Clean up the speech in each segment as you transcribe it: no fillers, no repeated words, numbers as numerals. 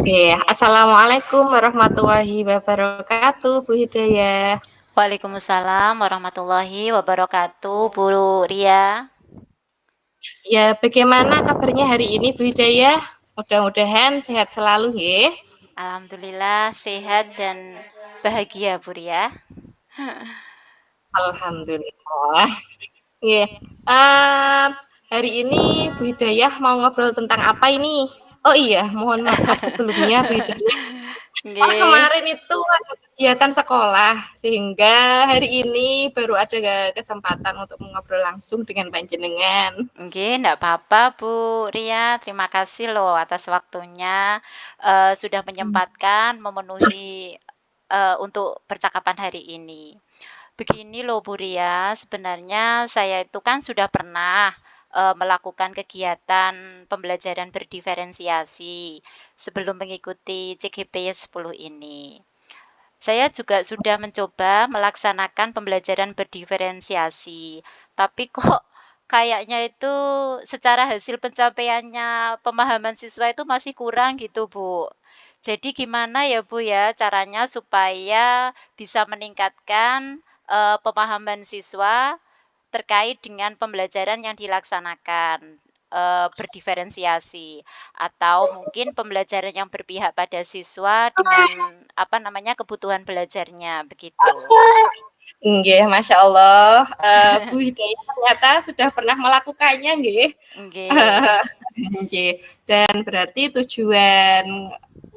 Oke, assalamualaikum warahmatullahi wabarakatuh, Bu Hidayah. Waalaikumsalam warahmatullahi wabarakatuh, Bu Ria. Ya, bagaimana kabarnya hari ini, Bu Hidayah? Mudah-mudahan sehat selalu, ya. Alhamdulillah sehat dan bahagia, Bu Ria. Alhamdulillah. Ya, eee, hari ini Bu Hidayah mau ngobrol tentang apa ini? Oh iya, mohon maaf sebelumnya, Bu Hidayah. Nggih. Kemarin itu ada kegiatan sekolah, sehingga hari ini baru ada kesempatan untuk mengobrol langsung dengan panjenengan. Nggih, ndak apa-apa, Bu Ria. Terima kasih loh atas waktunya, sudah menyempatkan memenuhi, untuk percakapan hari ini. Begini loh Bu Ria, sebenarnya saya itu kan sudah pernah, melakukan kegiatan pembelajaran berdiferensiasi sebelum mengikuti CGP 10 ini. Saya juga sudah mencoba melaksanakan pembelajaran berdiferensiasi, tapi kok kayaknya itu secara hasil pencapaiannya pemahaman siswa itu masih kurang gitu, Bu. Jadi gimana ya, Bu, ya, caranya supaya bisa meningkatkan, pemahaman siswa terkait dengan pembelajaran yang dilaksanakan, berdiferensiasi atau mungkin pembelajaran yang berpihak pada siswa dengan, apa namanya, kebutuhan belajarnya, begitu. Nggih, Masya Allah, Bu Hidayah ternyata sudah pernah melakukannya nggih. Nggih. Nggih, dan berarti tujuan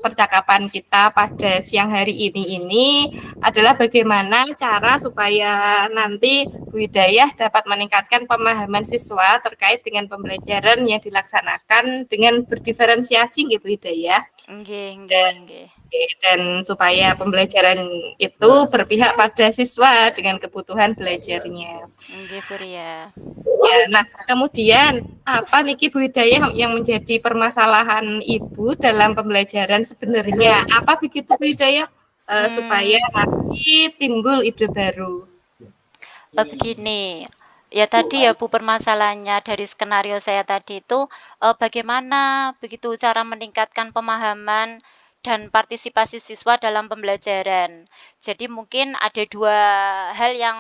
percakapan kita pada siang hari ini adalah bagaimana cara supaya nanti Bu Hidayah dapat meningkatkan pemahaman siswa terkait dengan pembelajaran yang dilaksanakan dengan berdiferensiasi nggih Bu Hidayah. Nggih nggih Dan nggih. dan supaya pembelajaran itu berpihak pada siswa dengan kebutuhan belajarnya. Nggih, Bu Ria. Ya, nah kemudian apa niki Bu Hidayah yang menjadi permasalahan Ibu dalam pembelajaran sebenarnya? Apa begitu Bu Hidayah supaya Mmm. nanti timbul ide baru? Begini, ya tadi ya Bu, permasalahannya dari skenario saya tadi itu, bagaimana begitu cara meningkatkan pemahaman dan partisipasi siswa dalam pembelajaran. Jadi mungkin ada 2 hal yang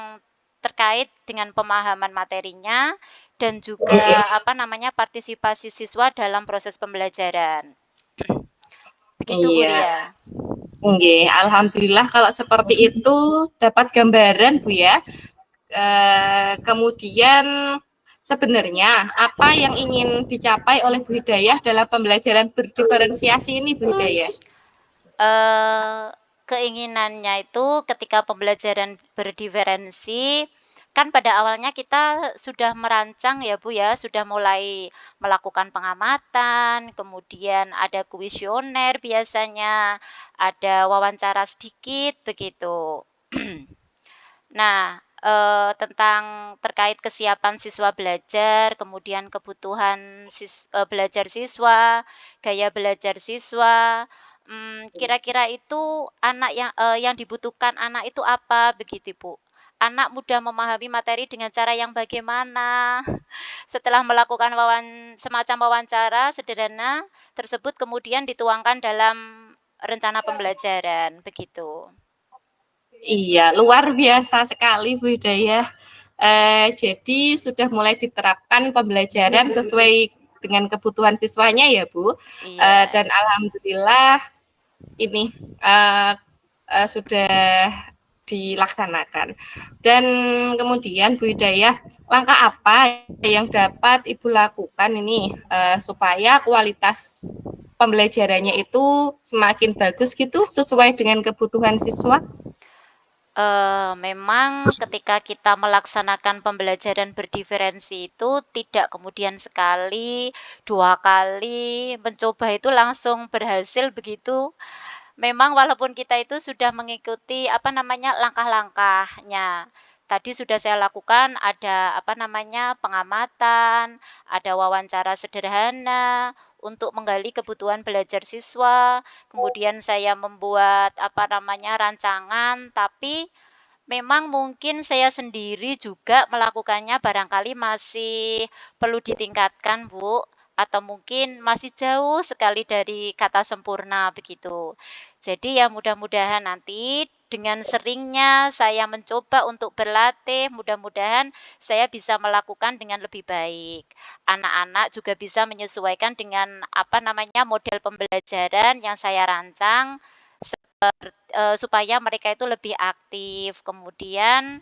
terkait dengan pemahaman materinya dan Nggih. juga, apa namanya, partisipasi siswa dalam proses pembelajaran. Begitu Bu Iya. Ria. Nggih, alhamdulillah kalau seperti itu dapat gambaran Bu ya. Kemudian sebenarnya apa yang ingin dicapai oleh Bu Hidayah dalam pembelajaran berdiferensiasi ini Bu Hidayah? Eee, Keinginannya itu ketika pembelajaran berdiferensi, kan pada awalnya kita sudah merancang ya, Bu, ya, sudah mulai melakukan pengamatan, kemudian ada kuisioner biasanya, ada wawancara sedikit, begitu. Nah, tentang terkait kesiapan siswa belajar, kemudian kebutuhan belajar siswa, gaya belajar siswa, kira-kira itu yang dibutuhkan anak itu apa, begitu, Bu. Anak mudah memahami materi dengan cara yang bagaimana. Setelah melakukan semacam wawancara sederhana tersebut kemudian dituangkan dalam rencana pembelajaran, begitu. Iya, luar biasa sekali Bu Hidayah. Jadi sudah mulai diterapkan pembelajaran sesuai dengan kebutuhan siswanya ya Bu. Iya. Dan alhamdulillah ini sudah dilaksanakan. Dan kemudian Bu Hidayah, langkah apa yang dapat Ibu lakukan ini supaya kualitas pembelajarannya itu semakin bagus gitu sesuai dengan kebutuhan siswa? Memang ketika kita melaksanakan pembelajaran berdiferensi itu tidak kemudian sekali, 2 kali mencoba itu langsung berhasil begitu. Memang walaupun kita itu sudah mengikuti, apa namanya, langkah-langkahnya. Tadi sudah saya lakukan ada, apa namanya, pengamatan, ada wawancara sederhana untuk menggali kebutuhan belajar siswa, kemudian saya membuat, apa namanya, rancangan, tapi memang mungkin saya sendiri juga melakukannya barangkali masih perlu ditingkatkan, Bu. atau mungkin masih jauh sekali dari kata sempurna begitu. Jadi ya mudah-mudahan nanti dengan seringnya saya mencoba untuk berlatih, mudah-mudahan saya bisa melakukan dengan lebih baik. Anak-anak juga bisa menyesuaikan dengan apa namanya model pembelajaran yang saya rancang supaya mereka itu lebih aktif, kemudian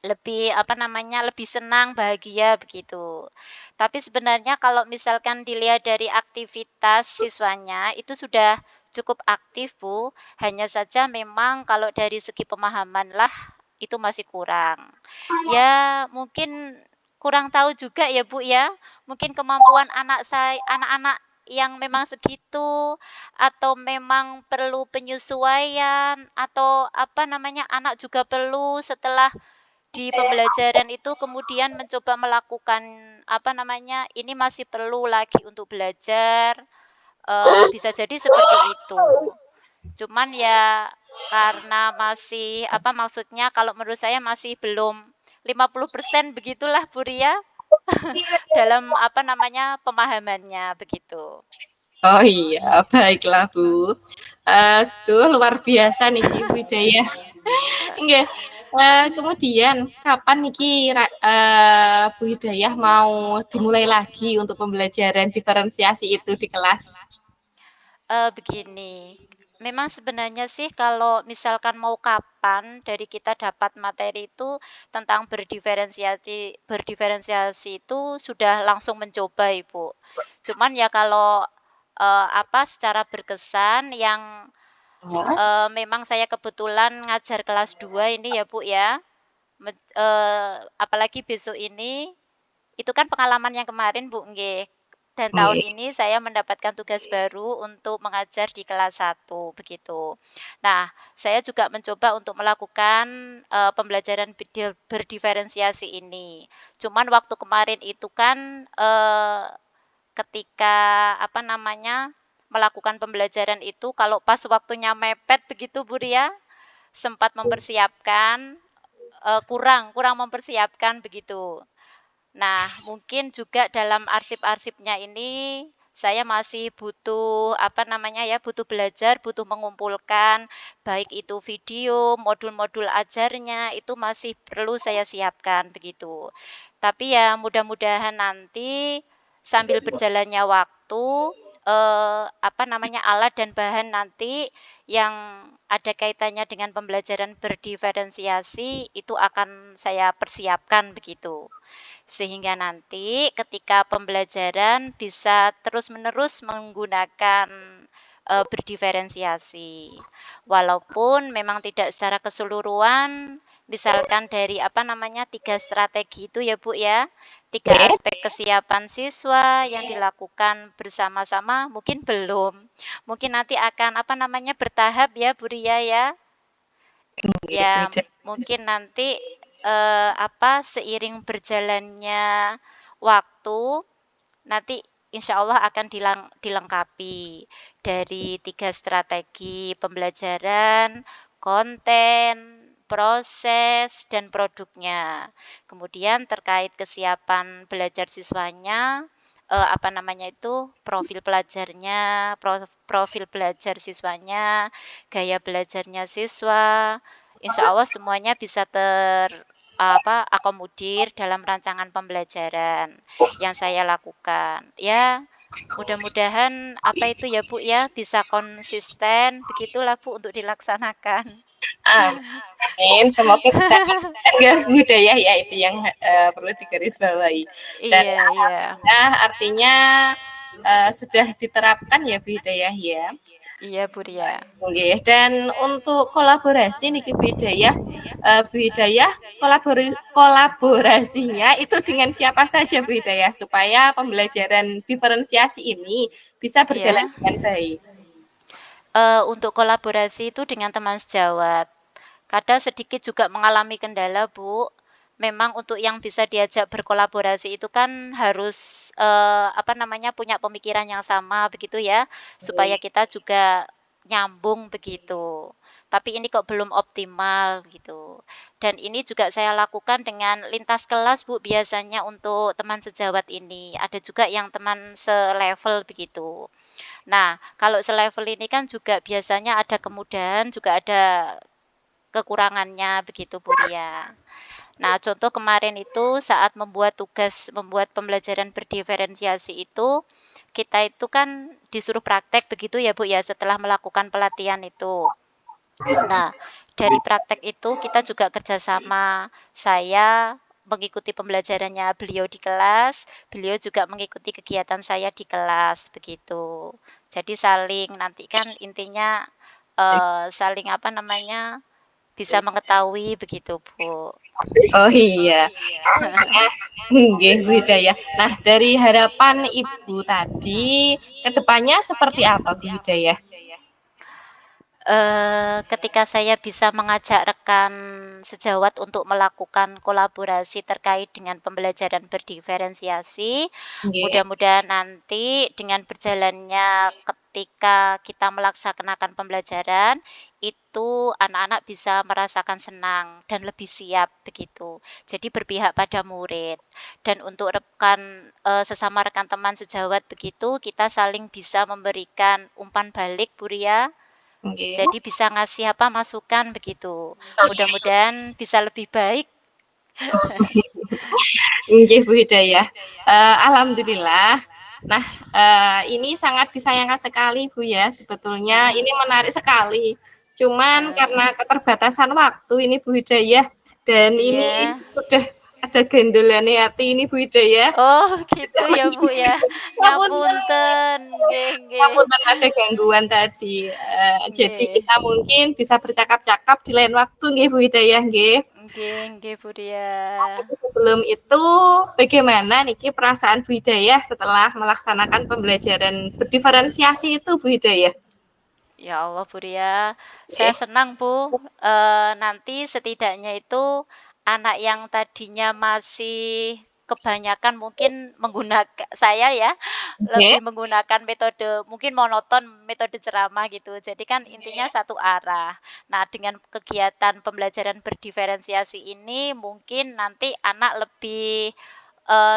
lebih, apa namanya, lebih senang, bahagia, begitu. Tapi sebenarnya kalau misalkan dilihat dari aktivitas siswanya, itu sudah cukup aktif, Bu. Hanya saja memang kalau dari segi pemahaman lah, itu masih kurang. Ya, mungkin kurang tahu juga ya, Bu, ya. Mungkin kemampuan anak-anak yang memang segitu, atau memang perlu penyesuaian, atau apa namanya, anak juga perlu setelah di pembelajaran itu kemudian mencoba melakukan, apa namanya, ini masih perlu lagi untuk belajar, bisa jadi seperti itu. Cuman ya karena masih, apa maksudnya, kalau menurut saya masih belum 50% begitulah Bu Ria, dalam, apa namanya, pemahamannya, begitu. Oh iya, baiklah Bu. Duh luar biasa niki budaya. Nggih. Kemudian kapan niki Bu Hidayah mau dimulai lagi untuk pembelajaran diferensiasi itu di kelas? Begini, memang sebenarnya sih kalau misalkan mau kapan dari kita dapat materi itu tentang berdiferensiasi itu sudah langsung mencoba, Ibu. Cuman ya kalau, apa, secara berkesan yang, Ya. memang saya kebetulan ngajar kelas 2 ini ya, Bu, ya, apalagi besok ini itu kan pengalaman yang kemarin, Bu, nggih. Dan tahun Nggih. ini saya mendapatkan tugas baru untuk mengajar di kelas 1 begitu. Nah, saya juga mencoba untuk melakukan, pembelajaran berdiferensiasi ini. Cuman waktu kemarin itu kan, ketika, apa namanya, melakukan pembelajaran itu kalau pas waktunya mepet begitu, Bu, Ria, sempat mempersiapkan, kurang kurang mempersiapkan begitu. Nah, mungkin juga dalam arsip-arsipnya ini, saya masih butuh, apa namanya ya, butuh belajar, butuh mengumpulkan, baik itu video, modul-modul ajarnya, itu masih perlu saya siapkan, begitu. Tapi ya mudah-mudahan nanti sambil berjalannya waktu, apa namanya, alat dan bahan nanti yang ada kaitannya dengan pembelajaran berdiferensiasi, itu akan saya persiapkan, begitu. Sehingga nanti ketika pembelajaran bisa terus-menerus menggunakan, berdiferensiasi. Walaupun memang tidak secara keseluruhan, misalkan dari apa namanya, 3 strategi itu ya, Bu, ya, 3 Nggih. aspek kesiapan siswa yang dilakukan bersama-sama mungkin belum. Mungkin nanti akan apa namanya, bertahap ya, Bu Ria, ya. Nggih, Bu Ya, Hidayah. mungkin nanti, apa, seiring berjalannya waktu, nanti insya Allah akan dilengkapi dari 3 strategi pembelajaran, konten, proses, dan produknya. Kemudian terkait kesiapan belajar siswanya, apa namanya itu, profil pelajarnya, profil belajar siswanya, gaya belajarnya siswa, insya Allah semuanya bisa apa, akomodir dalam rancangan pembelajaran yang saya lakukan. Ya, mudah-mudahan apa itu ya, Bu, ya, bisa konsisten begitulah, Bu, untuk dilaksanakan. Amin, semoga bisa enggak budaya ya itu yang perlu digarisbawahi. Dan Iya iya. alhamdulillah artinya sudah diterapkan ya Bu Hidayah ya. Iya, Bu Ria. Nggih, dan untuk kolaborasi niki Bu Hidayah, Bu Hidayah kolaborasinya itu dengan siapa saja Bu Hidayah supaya pembelajaran diferensiasi ini bisa berjalan Iya. dengan baik. Untuk kolaborasi itu dengan teman sejawat. Kadang sedikit juga mengalami kendala, Bu. Memang untuk yang bisa diajak berkolaborasi itu kan harus, apa namanya, punya pemikiran yang sama begitu ya, supaya kita juga nyambung begitu. tapi ini kok belum optimal gitu. Dan ini juga saya lakukan dengan lintas kelas Bu, biasanya untuk teman sejawat ini. Ada juga yang teman selevel begitu. Nah, kalau selevel ini kan juga biasanya ada kemudahan, juga ada kekurangannya begitu Bu Ria. Nah, contoh kemarin itu saat membuat pembelajaran berdiferensiasi itu, kita itu kan disuruh praktek begitu ya Bu ya, setelah melakukan pelatihan itu. Nah, dari praktek itu kita juga kerjasama. Saya mengikuti pembelajarannya beliau di kelas, beliau juga mengikuti kegiatan saya di kelas, begitu. Jadi saling nanti kan intinya saling apa namanya bisa mengetahui begitu, Bu. Oh iya. Nah, nggih Bu Hidayah. Nah, dari harapan Ibu tadi, ke depannya seperti apa Bu Hidayah? Ketika saya bisa mengajak rekan sejawat untuk melakukan kolaborasi terkait dengan pembelajaran berdiferensiasi, Nggih, mudah-mudahan nanti dengan berjalannya ketika kita melaksanakan pembelajaran, itu anak-anak bisa merasakan senang dan lebih siap begitu. Jadi berpihak pada murid. Dan untuk sesama rekan teman sejawat begitu, kita saling bisa memberikan umpan balik Bu Ria. nggih. Jadi bisa ngasih apa, masukan begitu. Mudah-mudahan bisa lebih baik. Nggih Bu Hidayah. Alhamdulillah. Nah, ini sangat disayangkan sekali Bu ya, sebetulnya ini menarik sekali. Cuman karena keterbatasan waktu ini Bu Hidayah, dan ini Iya. udah ada gendolannya hati ini Bu Hidayah. Oh, gitu ya, Bu, ya. Ngapunten, Ngapunten. Nggih, nggih. ngapunten ada gangguan tadi. Jadi Nggih. kita mungkin bisa bercakap-cakap di lain waktu nggih Bu Hidayah nggih. Nggih, nggih, Bu Ria. Sebelum itu, bagaimana niki perasaan Bu Hidayah setelah melaksanakan pembelajaran berdiferensiasi itu Bu Hidayah? Ya Allah, Bu Ria, saya senang, Bu. Nanti setidaknya itu anak yang tadinya masih kebanyakan mungkin saya ya, Nggih. lebih menggunakan metode mungkin monoton, metode ceramah gitu. Jadi kan intinya satu arah. Nah, dengan kegiatan pembelajaran berdiferensiasi ini mungkin nanti anak lebih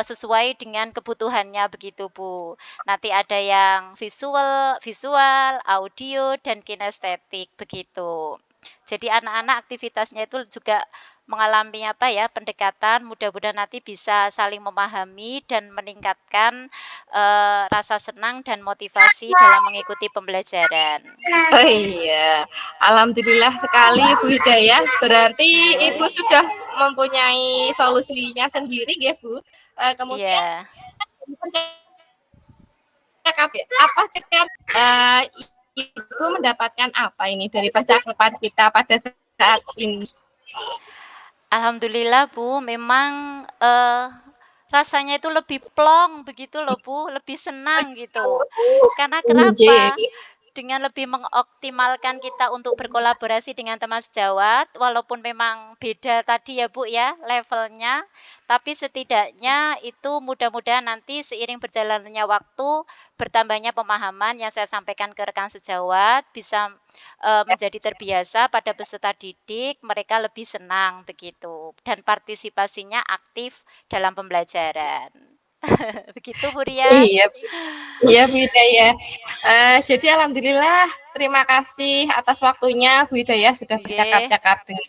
sesuai dengan kebutuhannya begitu, Bu. Nanti ada yang visual visual, audio, dan kinestetik begitu. Jadi anak-anak aktivitasnya itu juga mengalami apa ya, pendekatan, mudah-mudahan nanti bisa saling memahami dan meningkatkan, rasa senang dan motivasi dalam mengikuti pembelajaran. Oh iya, alhamdulillah sekali Bu Hidayah. Berarti Ibu Nggih. sudah mempunyai solusinya sendiri ya Bu. Kemudian Iya. apa sih kan Ibu mendapatkan apa ini dari percakapan kita pada saat ini? Alhamdulillah, Bu, memang, rasanya itu lebih plong begitu loh, Bu, lebih senang gitu. Karena Nggih. kenapa? Dengan lebih mengoptimalkan kita untuk berkolaborasi dengan teman sejawat, walaupun memang beda tadi ya, Bu, ya, levelnya, tapi setidaknya itu mudah-mudahan nanti seiring berjalannya waktu, bertambahnya pemahaman yang saya sampaikan ke rekan sejawat, bisa menjadi terbiasa pada peserta didik, mereka lebih senang begitu, dan partisipasinya aktif dalam pembelajaran. Begitu, Bu Ria. Iya, iya Bu Hidayah. Jadi alhamdulillah terima kasih atas waktunya Bu Hidayah sudah Nggih, bercakap-cakap dengan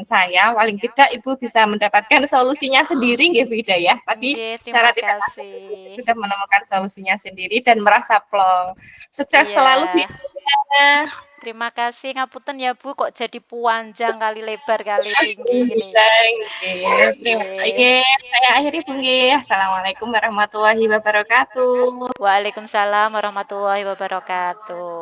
saya. Paling tidak Ibu bisa mendapatkan solusinya sendiri nggih Bu Hidayah. Tadi nggih, secara terima tidak langsung Ibu kasih. sudah menemukan solusinya sendiri dan merasa plong. Sukses selalu Bu Iya, Hidayah. terima kasih, ngapunten ya, Bu, kok jadi panjang kali lebar kali tinggi gini. Bisa nggih. Nggih. Nggih, saya akhiri Bu nggih. Assalamualaikum warahmatullahi wabarakatuh. Waalaikumsalam warahmatullahi wabarakatuh.